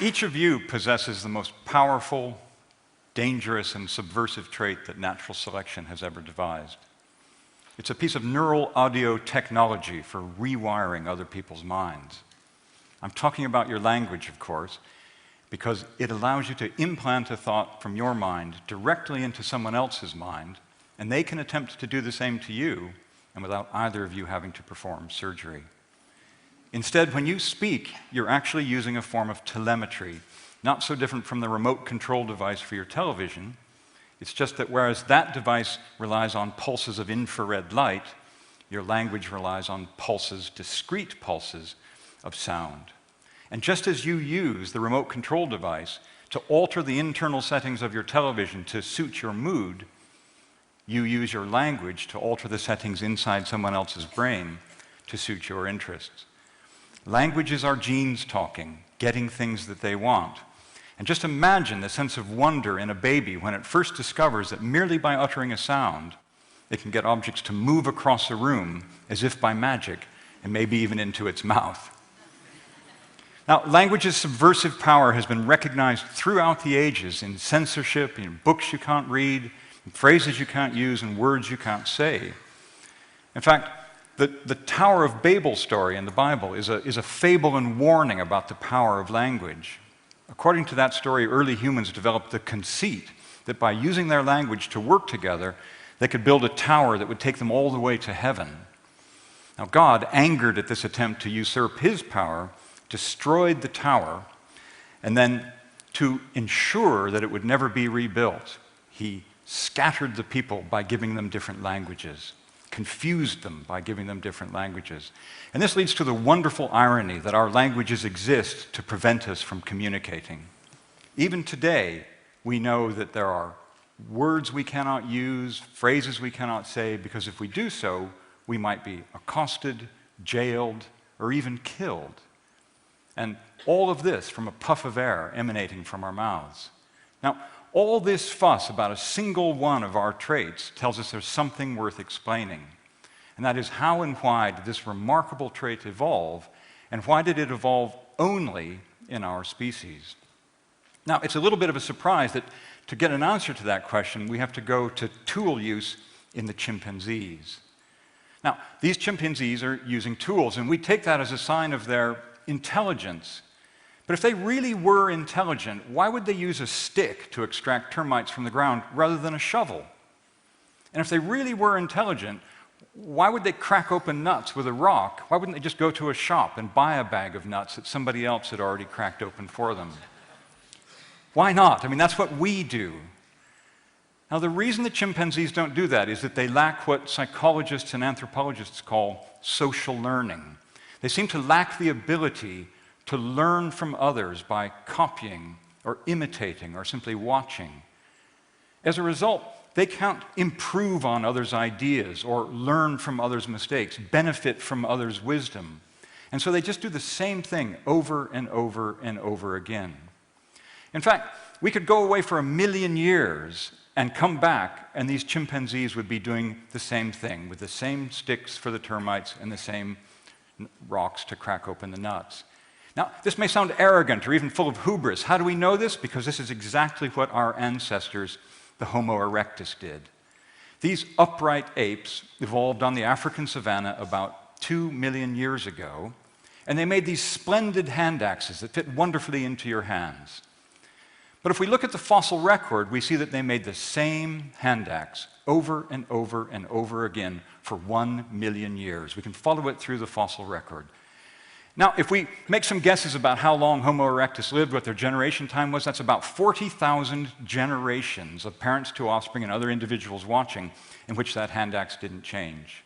Each of you possesses the most powerful, dangerous, and subversive trait that natural selection has ever devised. It's a piece of neural audio technology for rewiring other people's minds. I'm talking about your language, of course, because it allows you to implant a thought from your mind directly into someone else's mind, and they can attempt to do the same to you, and without either of you having to perform surgery. Instead, when you speak, you're actually using a form of telemetry, not so different from the remote control device for your television. It's just that whereas that device relies on pulses of infrared light, your language relies on pulses, discrete pulses, of sound. And just as you use the remote control device to alter the internal settings of your television to suit your mood, you use your language to alter the settings inside someone else's brain to suit your interests. Language is our genes talking, getting things that they want. And just imagine the sense of wonder in a baby when it first discovers that merely by uttering a sound, it can get objects to move across a room as if by magic, and maybe even into its mouth. Now, language's subversive power has been recognized throughout the ages in censorship, in books you can't read, in phrases you can't use, and words you can't say. In fact, the Tower of Babel story in the Bible is a fable and warning about the power of language. According to that story, early humans developed the conceit that by using their language to work together, they could build a tower that would take them all the way to heaven. Now, God, angered at this attempt to usurp his power, destroyed the tower, and then to ensure that it would never be rebuilt, he scattered the people by giving them different languages, confused them by giving them different languages. And this leads to the wonderful irony that our languages exist to prevent us from communicating. Even today, we know that there are words we cannot use, phrases we cannot say, because if we do so, we might be accosted, jailed, or even killed. And all of this from a puff of air emanating from our mouths. Now, all this fuss about a single one of our traits tells us there's something worth explaining. And that is, how and why did this remarkable trait evolve, and why did it evolve only in our species? Now, it's a little bit of a surprise that to get an answer to that question, we have to go to tool use in the chimpanzees. Now, these chimpanzees are using tools, and we take that as a sign of their intelligence. But if they really were intelligent, why would they use a stick to extract termites from the ground rather than a shovel? And if they really were intelligent, why would they crack open nuts with a rock? Why wouldn't they just go to a shop and buy a bag of nuts that somebody else had already cracked open for them? Why not? I mean, that's what we do. Now, the reason the chimpanzees don't do that is that they lack what psychologists and anthropologists call social learning. They seem to lack the ability to learn from others by copying or imitating or simply watching. As a result, they can't improve on others' ideas or learn from others' mistakes, benefit from others' wisdom. And so they just do the same thing over and over and over again. In fact, we could go away for 1,000,000 years and come back, and these chimpanzees would be doing the same thing, with the same sticks for the termites and the same rocks to crack open the nuts. Now, this may sound arrogant or even full of hubris. How do we know this? Because this is exactly what our ancestors, the Homo erectus, did. These upright apes evolved on the African savanna about 2 million years ago, and they made these splendid hand axes that fit wonderfully into your hands. But if we look at the fossil record, we see that they made the same hand axe over and over and over again for 1 million years. We can follow it through the fossil record. Now, if we make some guesses about how long Homo erectus lived, what their generation time was, that's about 40,000 generations of parents to offspring and other individuals watching in which that hand axe didn't change.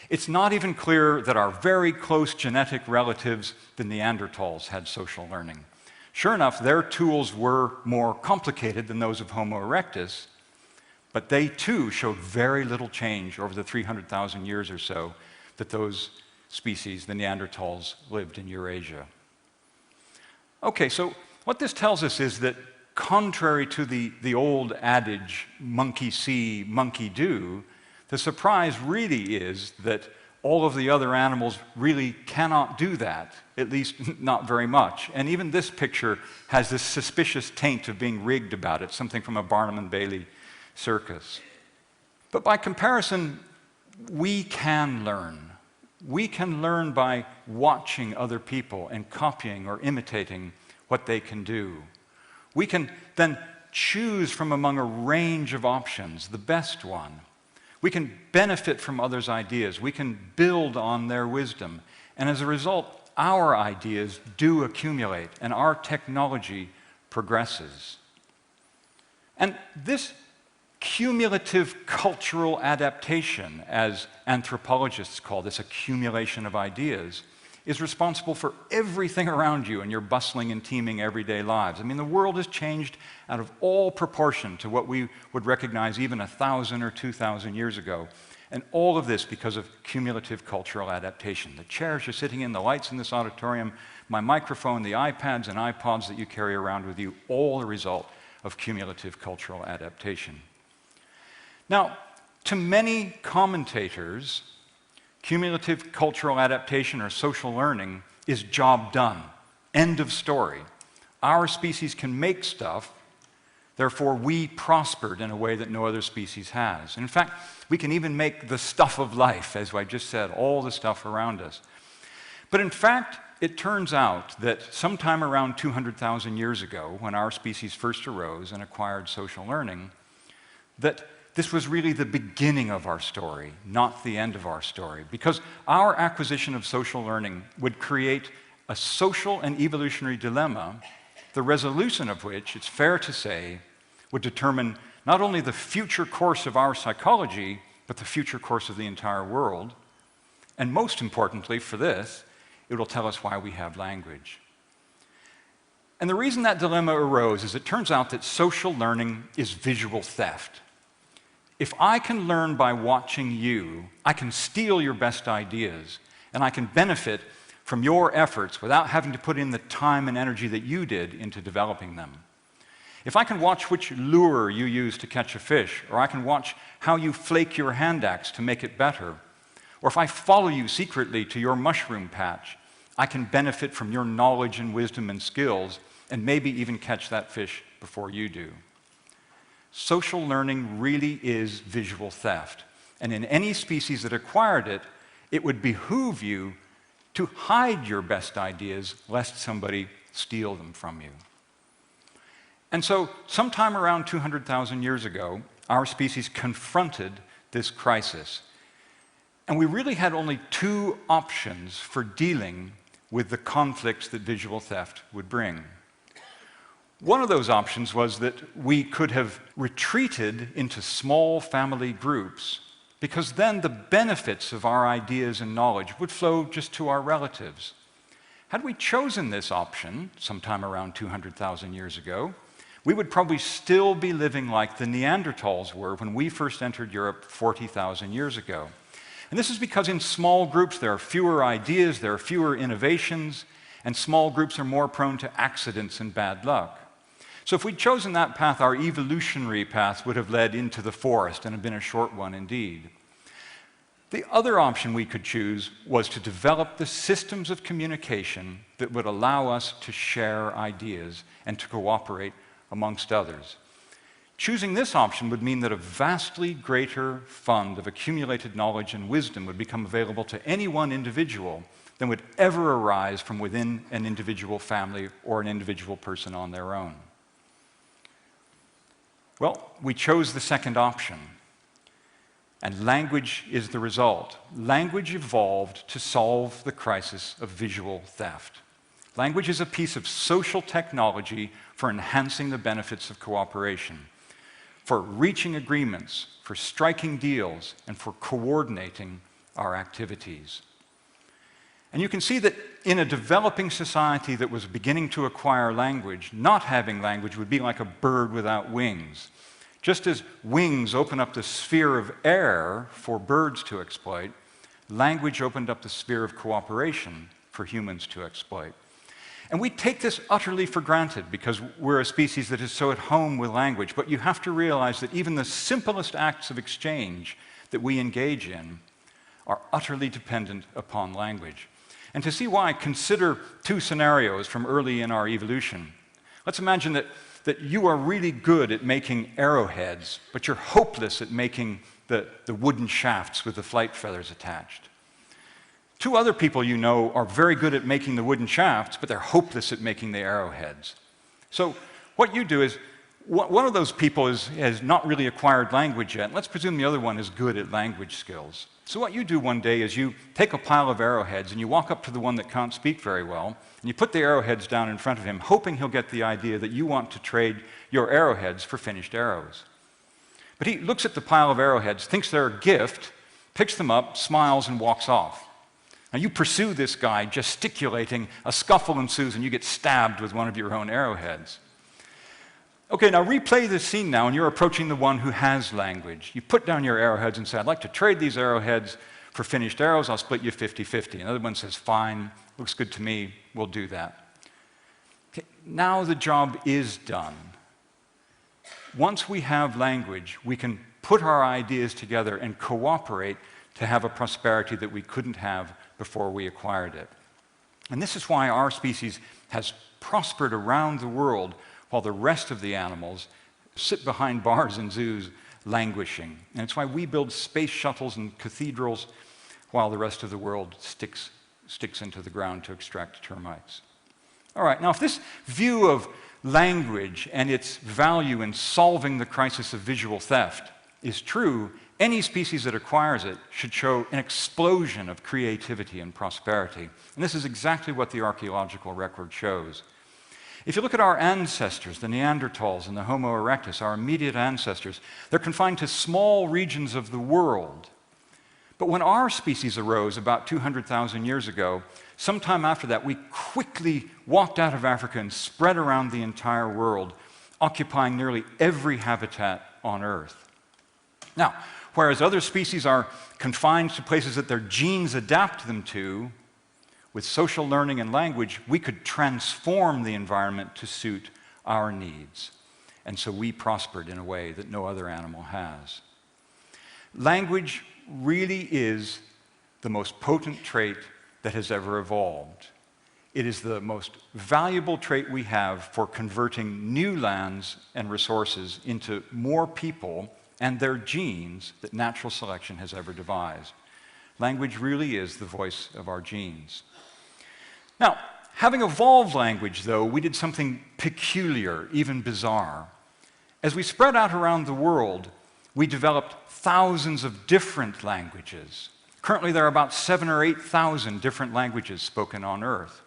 It's not even clear that our very close genetic relatives, the Neanderthals, had social learning. Sure enough, their tools were more complicated than those of Homo erectus, but they too showed very little change over the 300,000 years or so that those species, the Neanderthals, lived in Eurasia. Okay, so what this tells us is that contrary to the old adage, monkey see, monkey do, the surprise really is that all of the other animals really cannot do that, at least not very much. And even this picture has this suspicious taint of being rigged about it, something from a Barnum and Bailey circus. But by comparison, we can learn. We can learn by watching other people and copying or imitating what they can do. We can then choose from among a range of options the best one. We can benefit from others' ideas. We can build on their wisdom. And as a result, our ideas do accumulate and our technology progresses. And this cumulative cultural adaptation, as anthropologists call this accumulation of ideas, is responsible for everything around you in your bustling and teeming everyday lives. I mean, the world has changed out of all proportion to what we would recognize even 1,000 or 2,000 years ago. And all of this because of cumulative cultural adaptation. The chairs you're sitting in, the lights in this auditorium, my microphone, the iPads and iPods that you carry around with you, all a result of cumulative cultural adaptation. Now, to many commentators, cumulative cultural adaptation or social learning is job done. End of story. Our species can make stuff, therefore we prospered in a way that no other species has. And in fact, we can even make the stuff of life, as I just said, all the stuff around us. But in fact, it turns out that sometime around 200,000 years ago, when our species first arose and acquired social learning, that this was really the beginning of our story, not the end of our story, because our acquisition of social learning would create a social and evolutionary dilemma, the resolution of which, it's fair to say, would determine not only the future course of our psychology, but the future course of the entire world. And most importantly for this, it will tell us why we have language. And the reason that dilemma arose is it turns out that social learning is visual theft. If I can learn by watching you, I can steal your best ideas, and I can benefit from your efforts without having to put in the time and energy that you did into developing them. If I can watch which lure you use to catch a fish, or I can watch how you flake your hand axe to make it better, or if I follow you secretly to your mushroom patch, I can benefit from your knowledge and wisdom and skills, and maybe even catch that fish before you do. Social learning really is visual theft. And in any species that acquired it, it would behoove you to hide your best ideas lest somebody steal them from you. And so, sometime around 200,000 years ago, our species confronted this crisis. And we really had only two options for dealing with the conflicts that visual theft would bring. One of those options was that we could have retreated into small family groups, because then the benefits of our ideas and knowledge would flow just to our relatives. Had we chosen this option sometime around 200,000 years ago, we would probably still be living like the Neanderthals were when we first entered Europe 40,000 years ago. And this is because in small groups there are fewer ideas, there are fewer innovations, and small groups are more prone to accidents and bad luck. So if we'd chosen that path, our evolutionary path would have led into the forest and have been a short one indeed. The other option we could choose was to develop the systems of communication that would allow us to share ideas and to cooperate amongst others. Choosing this option would mean that a vastly greater fund of accumulated knowledge and wisdom would become available to any one individual than would ever arise from within an individual family or an individual person on their own. Well, we chose the second option, and language is the result. Language evolved to solve the crisis of visual theft. Language is a piece of social technology for enhancing the benefits of cooperation, for reaching agreements, for striking deals, and for coordinating our activities. And you can see that in a developing society that was beginning to acquire language, not having language would be like a bird without wings. Just as wings open up the sphere of air for birds to exploit, language opened up the sphere of cooperation for humans to exploit. And we take this utterly for granted because we're a species that is so at home with language, but you have to realize that even the simplest acts of exchange that we engage in are utterly dependent upon language. And to see why, consider two scenarios from early in our evolution. Let's imagine that you are really good at making arrowheads, but you're hopeless at making the wooden shafts with the flight feathers attached. Two other people you know are very good at making the wooden shafts, but they're hopeless at making the arrowheads. So what you do is, one of those people has not really acquired language yet. Let's presume the other one is good at language skills. So what you do one day is you take a pile of arrowheads and you walk up to the one that can't speak very well, and you put the arrowheads down in front of him, hoping he'll get the idea that you want to trade your arrowheads for finished arrows. But he looks at the pile of arrowheads, thinks they're a gift, picks them up, smiles, and walks off. Now you pursue this guy, gesticulating, a scuffle ensues, and you get stabbed with one of your own arrowheads. Okay, now replay this scene now, and you're approaching the one who has language. You put down your arrowheads and say, I'd like to trade these arrowheads for finished arrows. I'll split you 50-50. Another one says, fine, looks good to me, we'll do that. Okay, now the job is done. Once we have language, we can put our ideas together and cooperate to have a prosperity that we couldn't have before we acquired it. And this is why our species has prospered around the world while the rest of the animals sit behind bars in zoos languishing. And it's why we build space shuttles and cathedrals while the rest of the world sticks into the ground to extract termites. All right, now if this view of language and its value in solving the crisis of visual theft is true, any species that acquires it should show an explosion of creativity and prosperity. And this is exactly what the archaeological record shows. If you look at our ancestors, the Neanderthals and the Homo erectus, our immediate ancestors, they're confined to small regions of the world. But when our species arose about 200,000 years ago, sometime after that, we quickly walked out of Africa and spread around the entire world, occupying nearly every habitat on Earth. Now, whereas other species are confined to places that their genes adapt them to, with social learning and language, we could transform the environment to suit our needs. And so we prospered in a way that no other animal has. Language really is the most potent trait that has ever evolved. It is the most valuable trait we have for converting new lands and resources into more people and their genes that natural selection has ever devised. Language really is the voice of our genes. Now, having evolved language, though, we did something peculiar, even bizarre. As we spread out around the world, we developed thousands of different languages. Currently, there are about 7,000 or 8,000 different languages spoken on Earth.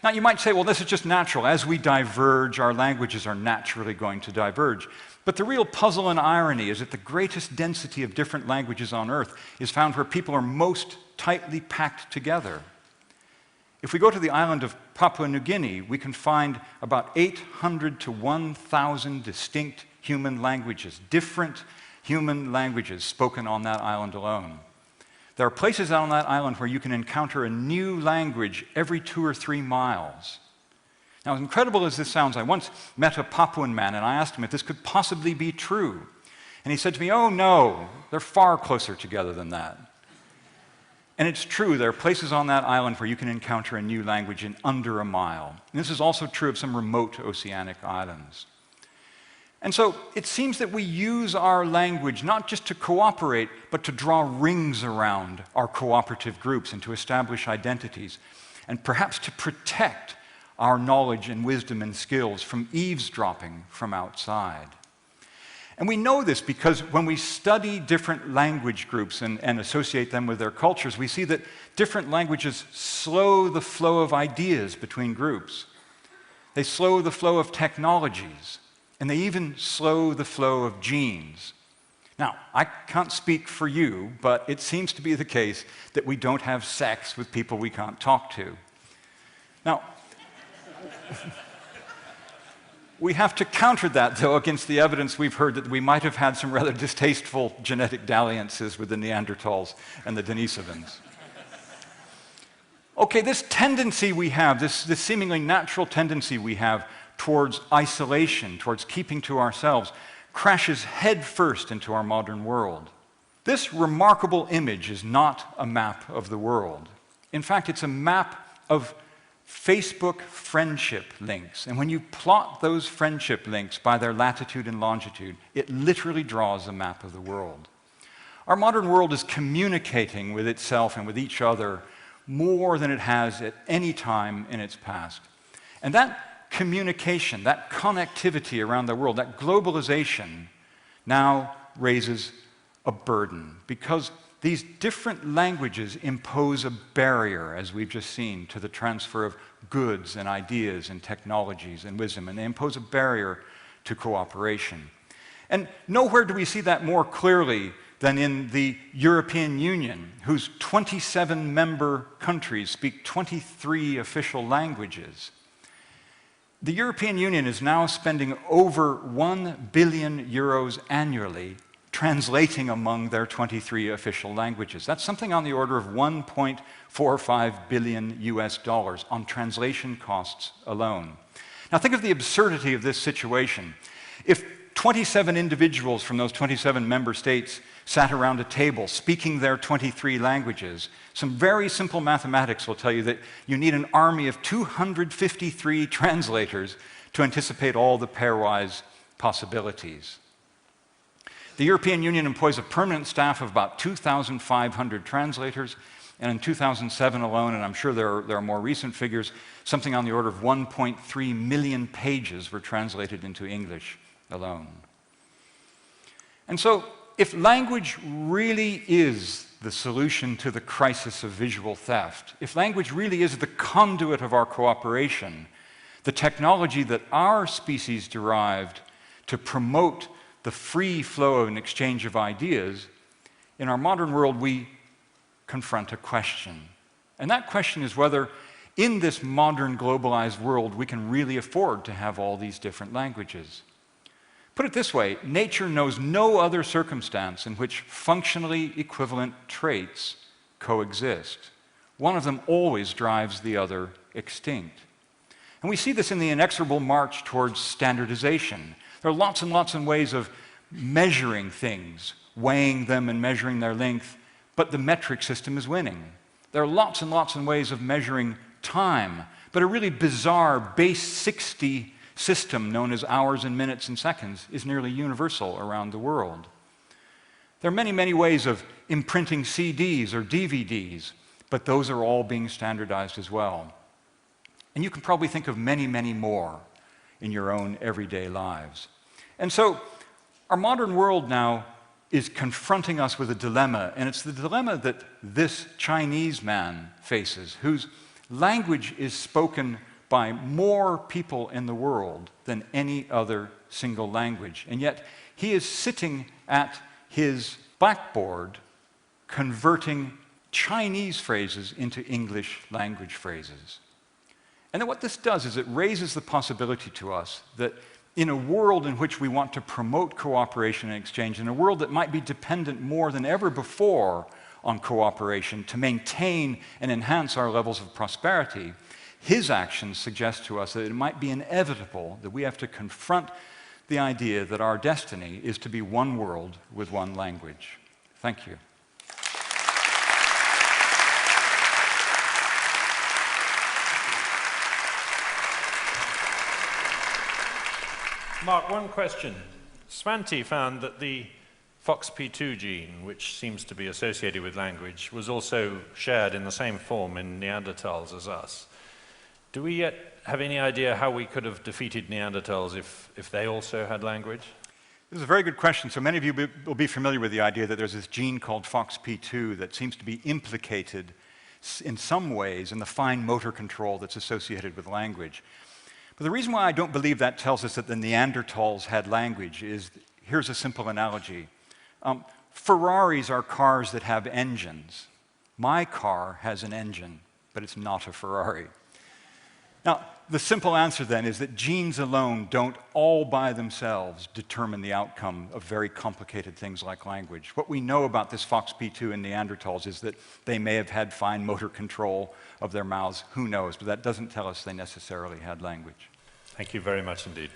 Now, you might say, well, this is just natural. As we diverge, our languages are naturally going to diverge. But the real puzzle and irony is that the greatest density of different languages on Earth is found where people are most tightly packed together. If we go to the island of Papua New Guinea, we can find about 800 to 1,000 distinct human languages, different human languages spoken on that island alone. There are places on that island where you can encounter a new language every 2 or 3 miles. Now, as incredible as this sounds, I once met a Papuan man and I asked him if this could possibly be true. And he said to me, oh no, they're far closer together than that. And it's true, there are places on that island where you can encounter a new language in under a mile. And this is also true of some remote oceanic islands. And so it seems that we use our language not just to cooperate, but to draw rings around our cooperative groups and to establish identities, and perhaps to protect our knowledge and wisdom and skills from eavesdropping from outside. And we know this because when we study different language groups and associate them with their cultures, we see that different languages slow the flow of ideas between groups. They slow the flow of technologies, and they even slow the flow of genes. Now, I can't speak for you, but it seems to be the case that we don't have sex with people we can't talk to. Now, we have to counter that, though, against the evidence we've heard that we might have had some rather distasteful genetic dalliances with the Neanderthals and the Denisovans. Okay, this tendency we have, this seemingly natural tendency we have towards isolation, towards keeping to ourselves, crashes headfirst into our modern world. This remarkable image is not a map of the world. In fact, it's a map of Facebook friendship links. And when you plot those friendship links by their latitude and longitude, it literally draws a map of the world. Our modern world is communicating with itself and with each other more than it has at any time in its past. And that communication, that connectivity around the world, that globalization now raises a burden, because these different languages impose a barrier, as we've just seen, to the transfer of goods and ideas and technologies and wisdom, and they impose a barrier to cooperation. And nowhere do we see that more clearly than in the European Union, whose 27 member countries speak 23 official languages. The European Union is now spending over 1 billion euros annually translating among their 23 official languages. That's something on the order of 1.45 billion US dollars on translation costs alone. Now think of the absurdity of this situation. If 27 individuals from those 27 member states sat around a table speaking their 23 languages, some very simple mathematics will tell you that you need an army of 253 translators to anticipate all the pairwise possibilities. The European Union employs a permanent staff of about 2,500 translators, and in 2007 alone, and I'm sure there are more recent figures, something on the order of 1.3 million pages were translated into English alone. And so, if language really is the solution to the crisis of visual theft, if language really is the conduit of our cooperation, the technology that our species derived to promote the free flow of an exchange of ideas, in our modern world we confront a question. And that question is whether, in this modern globalized world, we can really afford to have all these different languages. Put it this way, nature knows no other circumstance in which functionally equivalent traits coexist. One of them always drives the other extinct. And we see this in the inexorable march towards standardization. There are lots and lots of ways of measuring things, weighing them and measuring their length, but the metric system is winning. There are lots and lots of ways of measuring time, but a really bizarre base 60 system known as hours and minutes and seconds is nearly universal around the world. There are many, many ways of imprinting CDs or DVDs, but those are all being standardized as well. And you can probably think of many, many more in your own everyday lives. And so our modern world now is confronting us with a dilemma, and it's the dilemma that this Chinese man faces, whose language is spoken by more people in the world than any other single language. And yet he is sitting at his blackboard converting Chinese phrases into English language phrases. And then what this does is it raises the possibility to us that in a world in which we want to promote cooperation and exchange, in a world that might be dependent more than ever before on cooperation to maintain and enhance our levels of prosperity, his actions suggest to us that it might be inevitable that we have to confront the idea that our destiny is to be one world with one language. Thank you. Mark, one question. Svante found that the FOXP2 gene, which seems to be associated with language, was also shared in the same form in Neanderthals as us. Do we yet have any idea how we could have defeated Neanderthals if they also had language? This is a very good question. So many of you will be familiar with the idea that there's this gene called FOXP2 that seems to be implicated in some ways in the fine motor control that's associated with language. But the reason why I don't believe that tells us that the Neanderthals had language is, here's a simple analogy. Ferraris are cars that have engines. My car has an engine, but it's not a Ferrari. Now, the simple answer then is that genes alone don't all by themselves determine the outcome of very complicated things like language. What we know about this FOXP2 in Neanderthals is that they may have had fine motor control of their mouths. Who knows? But that doesn't tell us they necessarily had language. Thank you very much indeed.